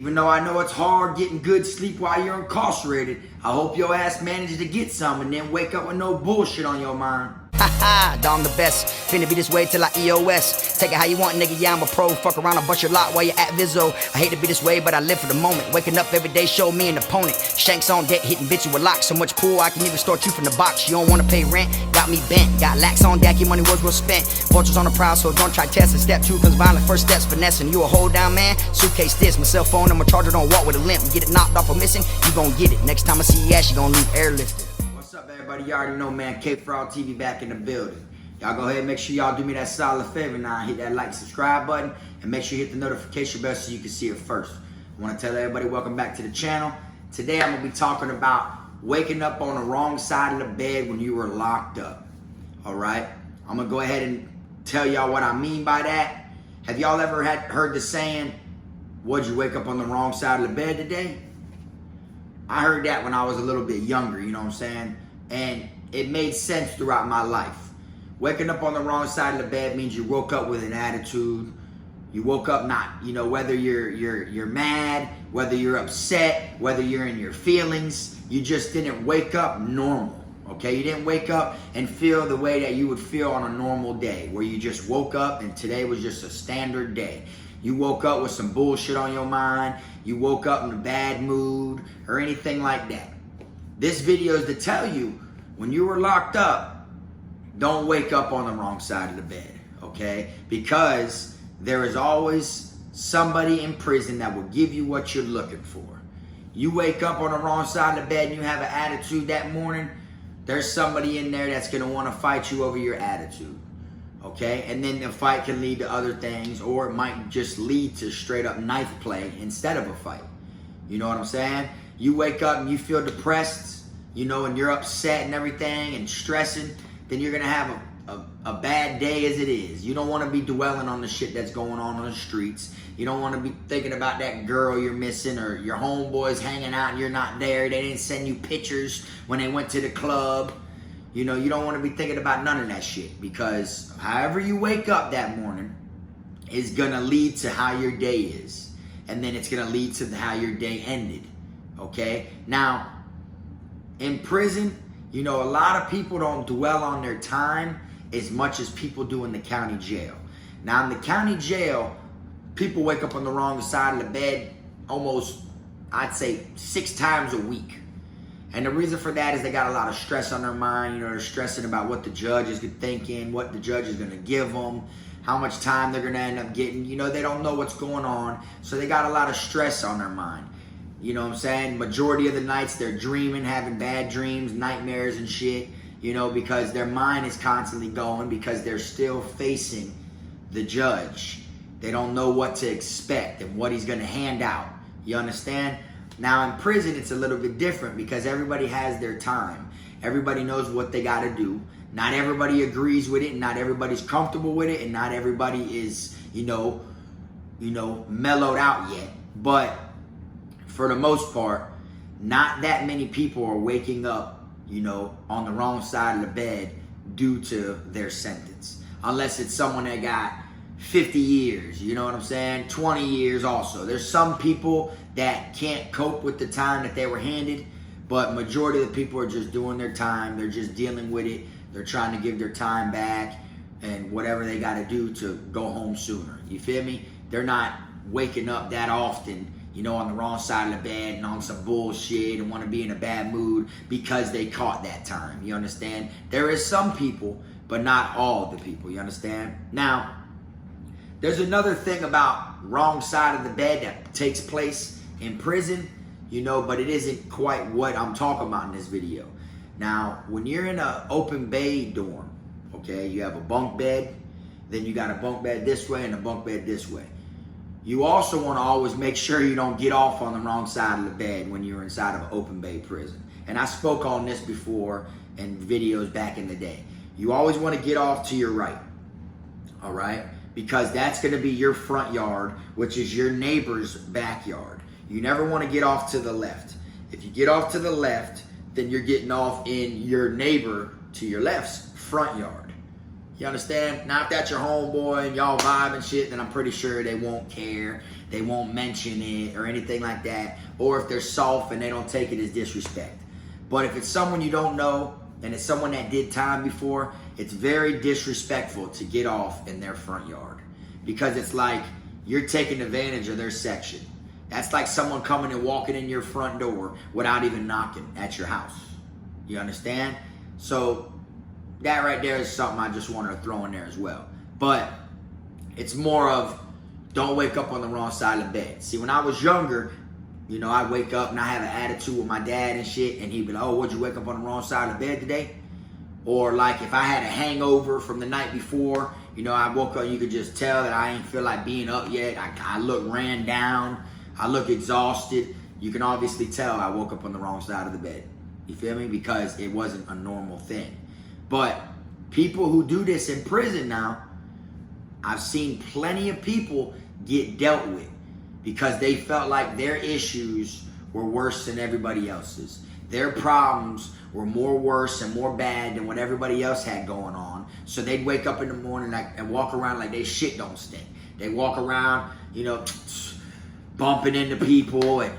Even though I know it's hard getting good sleep while you're incarcerated, I hope your ass manages to get some and then wake up with no bullshit on your mind. Haha, I'm the best. Finna be this way till I EOS. Take it how you want, nigga. Yeah, I'm a pro. Fuck around and bust your lot while you're at Vizzo. I hate to be this way, but I live for the moment. Waking up every day, show me an opponent. Shanks on deck, hitting bitch with locks. So much pool, I can even start you from the box. You don't wanna pay rent, got me bent. Got lax on deck, your money was well spent. Vultures on the prowl, so don't try testing. Step 2 comes violent, first steps finessing. You a hold down man, suitcase this. My cell phone, I'm a charger, don't walk with a limp. Get it knocked off or missing, you gon' get it. Next time I see your ass, you gon' leave airlifted. What's up, everybody? You already know, man. Kfrogtv back in the building. Y'all go ahead and make sure y'all do me that solid favor now. Hit that like, subscribe button, and make sure you hit the notification bell so you can see it first. I want to tell everybody welcome back to the channel. Today I'm going to be talking about waking up on the wrong side of the bed when you were locked up. Alright? I'm going to go ahead and tell y'all what I mean by that. Have y'all ever heard the saying, "Would you wake up on the wrong side of the bed today?" I heard that when I was a little bit younger, you know what I'm saying? And it made sense throughout my life. Waking up on the wrong side of the bed means you woke up with an attitude. You woke up not, you know, whether you're mad, whether you're upset, whether you're in your feelings, you just didn't wake up normal, okay? You didn't wake up and feel the way that you would feel on a normal day, where you just woke up and today was just a standard day. You woke up with some bullshit on your mind, you woke up in a bad mood, or anything like that. This video is to tell you, when you were locked up, don't wake up on the wrong side of the bed, okay? Because there is always somebody in prison that will give you what you're looking for. You wake up on the wrong side of the bed and you have an attitude that morning, there's somebody in there that's gonna wanna fight you over your attitude, okay? And then the fight can lead to other things, or it might just lead to straight up knife play instead of a fight. You know what I'm saying? You wake up and you feel depressed, you know, and you're upset and everything and stressing, then you're gonna have a bad day as it is. You don't wanna be dwelling on the shit that's going on the streets. You don't wanna be thinking about that girl you're missing, or your homeboys hanging out and you're not there. They didn't send you pictures when they went to the club. You know, you don't wanna be thinking about none of that shit, because however you wake up that morning is gonna lead to how your day is. And then it's gonna lead to how your day ended, okay? Now, in prison, you know, a lot of people don't dwell on their time as much as people do in the county jail. Now, in the county jail, people wake up on the wrong side of the bed almost, I'd say, 6 times a week. And the reason for that is they got a lot of stress on their mind. You know, they're stressing about what the judge is thinking, what the judge is going to give them, how much time they're going to end up getting. You know, they don't know what's going on, so they got a lot of stress on their mind. You know what I'm saying? Majority of the nights they're dreaming, having bad dreams, nightmares and shit, you know, because their mind is constantly going, because they're still facing the judge. They don't know what to expect and what he's going to hand out. You understand? Now in prison, it's a little bit different, because everybody has their time. Everybody knows what they got to do. Not everybody agrees with it, and not everybody's comfortable with it, and not everybody is, you know, mellowed out yet. But for the most part, not that many people are waking up, you know, on the wrong side of the bed due to their sentence. Unless it's someone that got 50 years, you know what I'm saying? 20 years also. There's some people that can't cope with the time that they were handed, but majority of the people are just doing their time. They're just dealing with it. They're trying to give their time back and whatever they got to do to go home sooner. You feel me? They're not waking up that often, you know, on the wrong side of the bed and on some bullshit and want to be in a bad mood because they caught that time. You understand? There is some people, but not all the people. You understand? Now, there's another thing about wrong side of the bed that takes place in prison, you know, but it isn't quite what I'm talking about in this video. Now, when you're in an open bay dorm, okay, you have a bunk bed, then you got a bunk bed this way and a bunk bed this way. You also want to always make sure you don't get off on the wrong side of the bed when you're inside of an open bay prison. And I spoke on this before in videos back in the day. You always want to get off to your right, all right? Because that's going to be your front yard, which is your neighbor's backyard. You never want to get off to the left. If you get off to the left, then you're getting off in your neighbor to your left's front yard. You understand? Now, if that's your homeboy and y'all vibe and shit, then I'm pretty sure they won't care. they won't mention it or anything like that. Or if they're soft and they don't take it as disrespect. But if it's someone you don't know and it's someone that did time before, it's very disrespectful to get off in their front yard. Because it's like you're taking advantage of their section. That's like someone coming and walking in your front door without even knocking at your house. You understand? So that right there is something I just wanted to throw in there as well. But it's more of don't wake up on the wrong side of the bed. See, when I was younger, you know, I wake up and I have an attitude with my dad and shit, and he'd be like, oh, would you wake up on the wrong side of the bed today? Or like if I had a hangover from the night before, you know, I woke up, you could just tell that I ain't feel like being up yet. I look ran down. I look exhausted. You can obviously tell I woke up on the wrong side of the bed. You feel me? Because it wasn't a normal thing. But people who do this in prison now, I've seen plenty of people get dealt with because they felt like their issues were worse than everybody else's. Their problems were more worse and more bad than what everybody else had going on. So they'd wake up in the morning and walk around like they shit don't stink. They walk around, you know, bumping into people and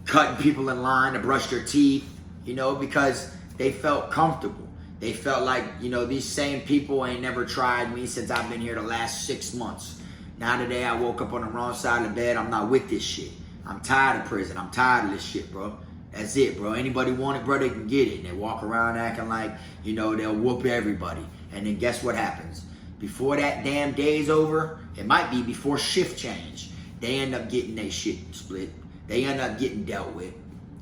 cutting people in line to brush their teeth, you know, because they felt comfortable. They felt like, you know, these same people ain't never tried me since I've been here the last 6 months. Now today I woke up on the wrong side of the bed. I'm not with this shit. I'm tired of prison. I'm tired of this shit, bro. That's it, bro. Anybody want it, bro, they can get it. And they walk around acting like, you know, they'll whoop everybody. And then guess what happens? Before that damn day's over, it might be before shift change, they end up getting their shit split. They end up getting dealt with.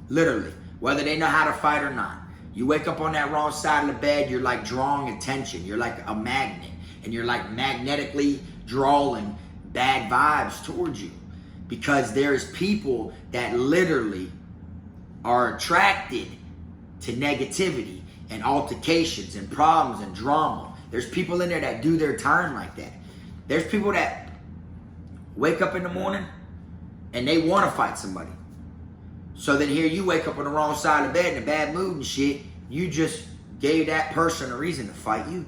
Literally. Whether they know how to fight or not. You wake up on that wrong side of the bed, you're like drawing attention. You're like a magnet. And you're like magnetically drawing bad vibes towards you. Because there's people that literally are attracted to negativity and altercations and problems and drama. There's people in there that do their time like that. There's people that wake up in the morning and they want to fight somebody. So then here you wake up on the wrong side of the bed in a bad mood and shit. You just gave that person a reason to fight you.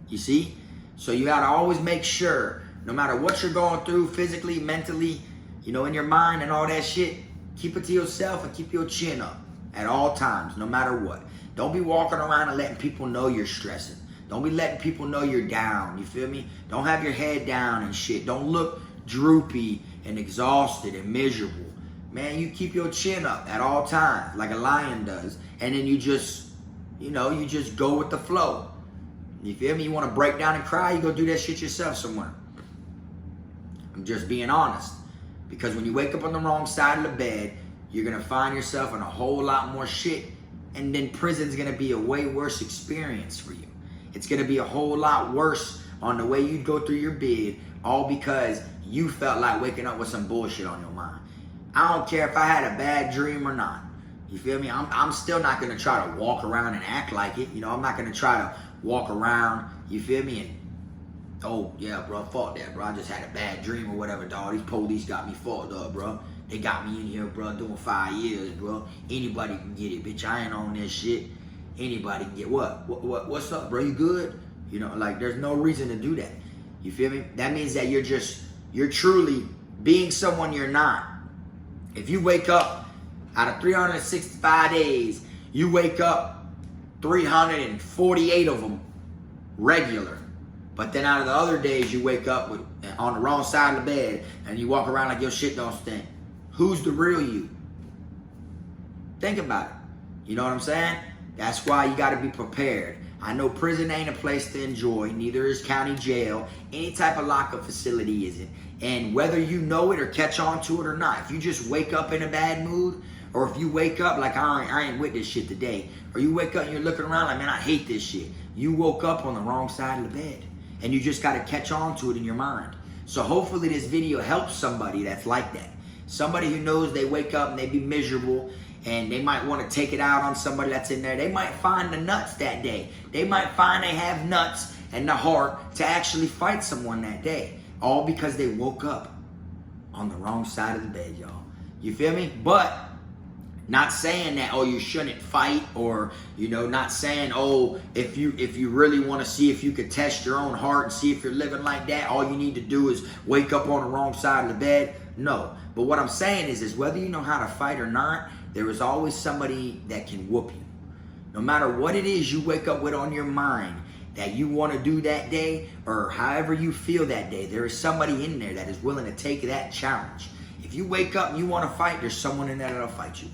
You see? So you got to always make sure, no matter what you're going through physically, mentally, you know, in your mind and all that shit, keep it to yourself and keep your chin up at all times, no matter what. Don't be walking around and letting people know you're stressing. Don't be letting people know you're down, you feel me? Don't have your head down and shit. Don't look droopy and exhausted and miserable. Man, you keep your chin up at all times, like a lion does. And then you just, you know, you just go with the flow. You feel me? You want to break down and cry, you go do that shit yourself somewhere. I'm just being honest. Because when you wake up on the wrong side of the bed, you're going to find yourself in a whole lot more shit. And then prison's going to be a way worse experience for you. It's going to be a whole lot worse on the way you go through your bed, all because you felt like waking up with some bullshit on your mind. I don't care if I had a bad dream or not. You feel me? I'm still not going to try to walk around and act like it. You know, I'm not going to try to walk around, you feel me, and oh, yeah, bro, fuck that, bro. I just had a bad dream or whatever, dog. These police got me fucked up, bro. They got me in here, bro, doing 5 years, bro. Anybody can get it, bitch. I ain't on this shit. Anybody can get what? What's up, bro? You good? You know, like, there's no reason to do that. You feel me? That means that you're truly being someone you're not. If you wake up out of 365 days, you wake up 348 of them regular. But then out of the other days, you wake up on the wrong side of the bed and you walk around like your shit don't stink. Who's the real you? Think about it. You know what I'm saying? That's why you got to be prepared. I know prison ain't a place to enjoy. Neither is county jail. Any type of lockup facility isn't. And whether you know it or catch on to it or not, if you just wake up in a bad mood, or if you wake up like, I ain't with this shit today, or you wake up and you're looking around like, man, I hate this shit. You woke up on the wrong side of the bed. And you just got to catch on to it in your mind. So hopefully this video helps somebody that's like that. Somebody who knows they wake up and they be miserable and they might want to take it out on somebody that's in there. They might find the nuts that day. They might find they have nuts and the heart to actually fight someone that day. All because they woke up on the wrong side of the bed, y'all. You feel me? But not saying that, oh, you shouldn't fight, or, you know, not saying, oh, if you really want to see if you could test your own heart and see if you're living like that, all you need to do is wake up on the wrong side of the bed. No. But what I'm saying is whether you know how to fight or not, there is always somebody that can whoop you. No matter what it is you wake up with on your mind that you want to do that day, or however you feel that day, there is somebody in there that is willing to take that challenge. If you wake up and you want to fight, there's someone in there that'll fight you.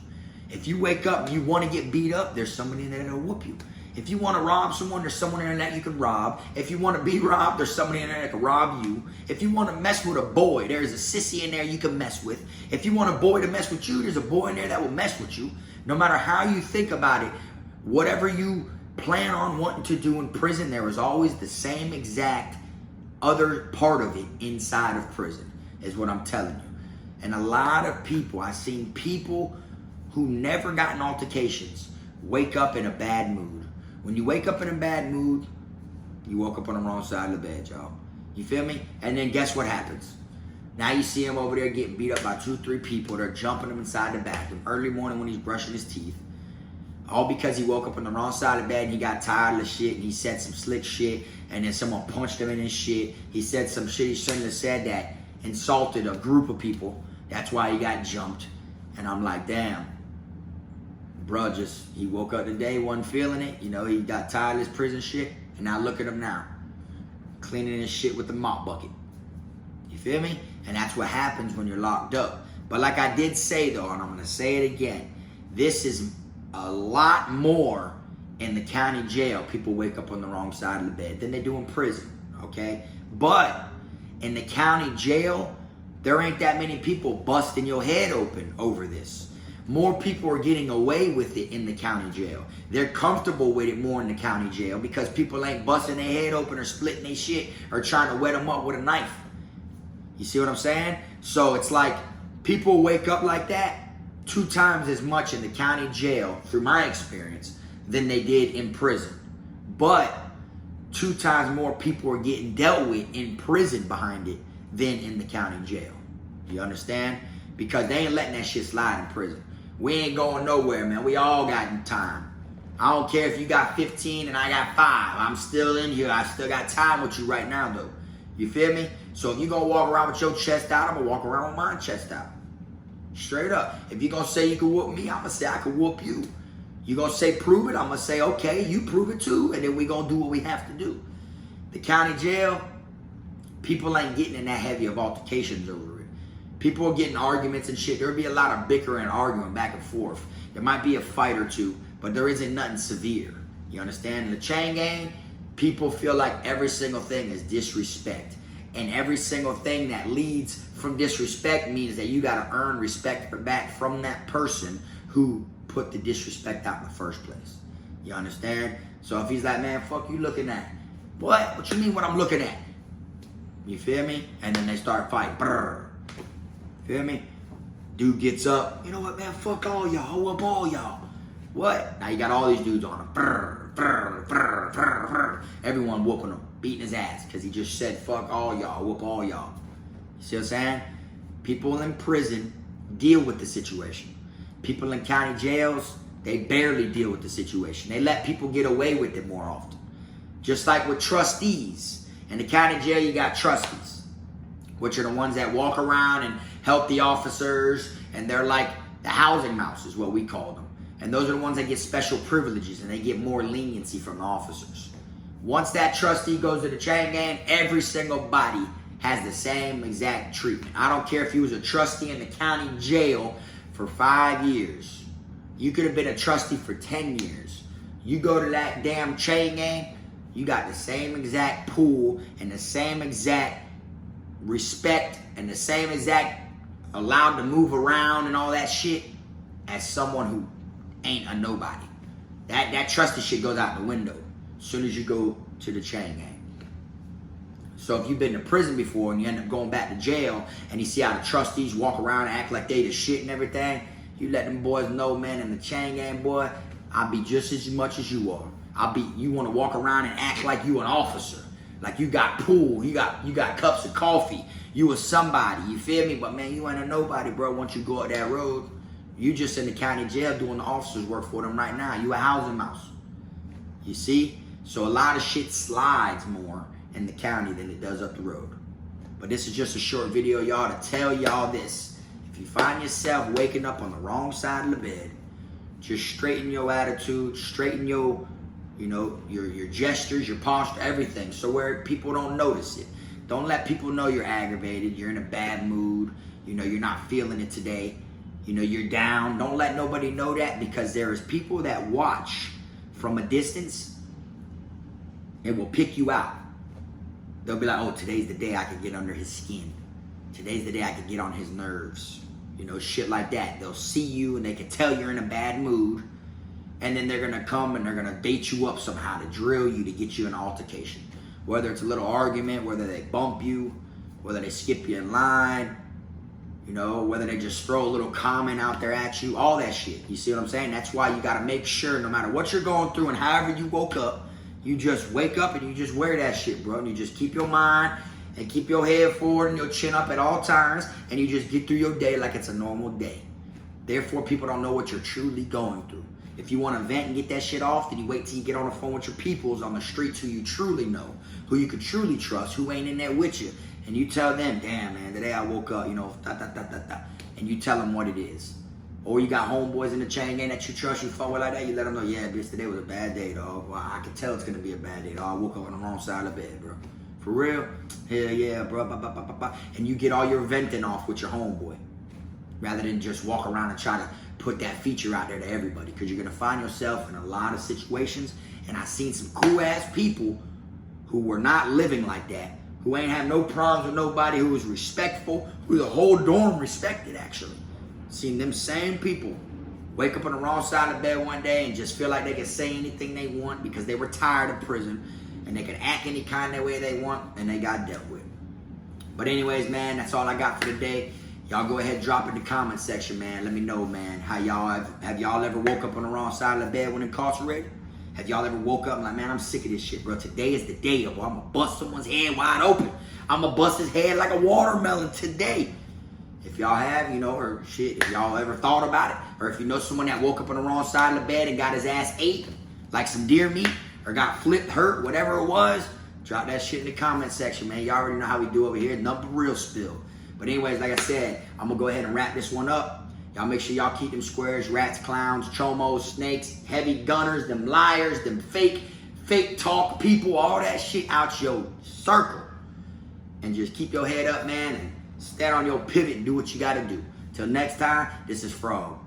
If you wake up and you want to get beat up, there's somebody in there that'll whoop you. If you want to rob someone, there's someone in there that you can rob. If you want to be robbed, there's somebody in there that can rob you. If you want to mess with a boy, there's a sissy in there you can mess with. If you want a boy to mess with you, there's a boy in there that will mess with you. No matter how you think about it, whatever you plan on wanting to do in prison, there is always the same exact other part of it inside of prison, is what I'm telling you. And a lot of people, I've seen people who never got in altercations wake up in a bad mood. When you wake up in a bad mood, you woke up on the wrong side of the bed, y'all. You feel me? And then guess what happens? Now you see him over there getting beat up by 2-3 people. They're jumping him inside the bathroom early morning when he's brushing his teeth. All because he woke up on the wrong side of the bed and he got tired of the shit and he said some slick shit and then someone punched him in his shit. He said some shit he shouldn't have said that insulted a group of people. That's why he got jumped. And I'm like, damn. Bruh, he woke up today, wasn't feeling it. You know, he got tired of his prison shit. And now look at him now. Cleaning his shit with the mop bucket. You feel me? And that's what happens when you're locked up. But like I did say though, and I'm going to say it again, this is a lot more in the county jail. People wake up on the wrong side of the bed than they do in prison, okay? But in the county jail, there ain't that many people busting your head open over this. More people are getting away with it in the county jail. They're comfortable with it more in the county jail because people ain't busting their head open or splitting their shit or trying to wet them up with a knife. You see what I'm saying? So it's like people wake up like that 2 times as much in the county jail, through my experience, than they did in prison. But 2 times more people are getting dealt with in prison behind it than in the county jail. You understand? Because they ain't letting that shit slide in prison. We ain't going nowhere, man. We all got time. I don't care if you got 15 and I got 5. I'm still in here. I still got time with you right now, though. You feel me? So if you're going to walk around with your chest out, I'm going to walk around with my chest out. Straight up. If you're going to say you can whoop me, I'm going to say I can whoop you. You're going to say prove it, I'm going to say, okay, you prove it too, and then we're going to do what we have to do. The county jail, people ain't getting in that heavy of altercations over it. People are getting arguments and shit. There'll be a lot of bickering and arguing back and forth. There might be a fight or two, but there isn't nothing severe. You understand? In the chain gang, people feel like every single thing is disrespect. And every single thing that leads from disrespect means that you got to earn respect back from that person who put the disrespect out in the first place. You understand? So if he's like, man, fuck you looking at? What? What you mean what I'm looking at? You feel me? And then they start fighting. Brr. Feel me? Dude gets up. You know what, man? Fuck all y'all. Hold up all y'all. What? Now you got all these dudes on him. Brr, brr, brr, brr, brr. Everyone whooping him, beating his ass because he just said, fuck all y'all, whoop all y'all. You see what I'm saying? People in prison deal with the situation. People in county jails, they barely deal with the situation. They let people get away with it more often. Just like with trustees. In the county jail, you got trustees, which are the ones that walk around and help the officers, and they're like the housing mouse is what we call them. And those are the ones that get special privileges and they get more leniency from the officers. Once that trustee goes to the chain gang, every single body has the same exact treatment. I don't care if you was a trustee in the county jail for 5 years. You could have been a trustee for 10 years. You go to that damn chain gang, you got the same exact pool and the same exact respect and the same exact allowed to move around and all that shit as someone who ain't a nobody. That trustee shit goes out the window as soon as you go to the chain gang. So if you've been to prison before and you end up going back to jail and you see how the trustees walk around and act like they the shit and everything, you let them boys know, man, in the chain gang, boy, I'll be just as much as you are. You want to walk around and act like you an officer. Like you got pool, you got cups of coffee. You was somebody, you feel me? But man, you ain't a nobody, bro, once you go up that road. You just in the county jail doing the officers' work for them right now. You a housing mouse. You see? So a lot of shit slides more in the county than it does up the road. But this is just a short video, y'all, to tell y'all this. If you find yourself waking up on the wrong side of the bed, just straighten your attitude, straighten your, your gestures, your posture, everything, so where people don't notice it. Don't let people know you're aggravated, you're in a bad mood, you're not feeling it today, you're down. Don't let nobody know that, because there is people that watch from a distance and will pick you out. They'll be like, oh, today's the day I can get under his skin. Today's the day I can get on his nerves. Shit like that. They'll see you and they can tell you're in a bad mood, and then they're gonna come and they're gonna bait you up somehow to drill you, to get you in an altercation. Whether it's a little argument, whether they bump you, whether they skip you in line, whether they just throw a little comment out there at you, all that shit. You see what I'm saying? That's why you gotta make sure, no matter what you're going through and however you woke up, you just wake up and you just wear that shit, bro. And you just keep your mind and keep your head forward and your chin up at all times, and you just get through your day like it's a normal day. Therefore, people don't know what you're truly going through. If you want to vent and get that shit off, then you wait till you get on the phone with your peoples on the streets who you truly know, who you can truly trust, who ain't in there with you. And you tell them, damn, man, today I woke up, and you tell them what it is. Or you got homeboys in the chain gang that you trust, you fuck with like that, you let them know, yeah, bitch, today was a bad day, dog. Well, I can tell it's going to be a bad day, dog. I woke up on the wrong side of the bed, bro. For real? Hell yeah, bro. And you get all your venting off with your homeboy, rather than just walk around and try to put that feature out there to everybody, because you're going to find yourself in a lot of situations. And I've seen some cool-ass people who were not living like that, who ain't have no problems with nobody, who was respectful, who the whole dorm respected, actually. Seen them same people wake up on the wrong side of the bed one day and just feel like they can say anything they want because they were tired of prison, and they can act any kind of way they want, and they got dealt with. But anyways, man, that's all I got for today. Y'all go ahead, drop in the comment section, man. Let me know, man, how y'all have y'all ever woke up on the wrong side of the bed when incarcerated? Have y'all ever woke up and like, man, I'm sick of this shit, bro. Today is the day, bro. I'm gonna bust someone's head wide open. I'm gonna bust his head like a watermelon today. If y'all have, or shit, if y'all ever thought about it, or if you know someone that woke up on the wrong side of the bed and got his ass ate like some deer meat, or got flipped, hurt, whatever it was, drop that shit in the comment section, man. Y'all already know how we do over here. Nothing real spill. But anyways, like I said, I'm going to go ahead and wrap this one up. Y'all make sure y'all keep them squares, rats, clowns, chomos, snakes, heavy gunners, them liars, them fake talk people, all that shit out your circle. And just keep your head up, man, and stand on your pivot and do what you got to do. Till next time, this is Frog.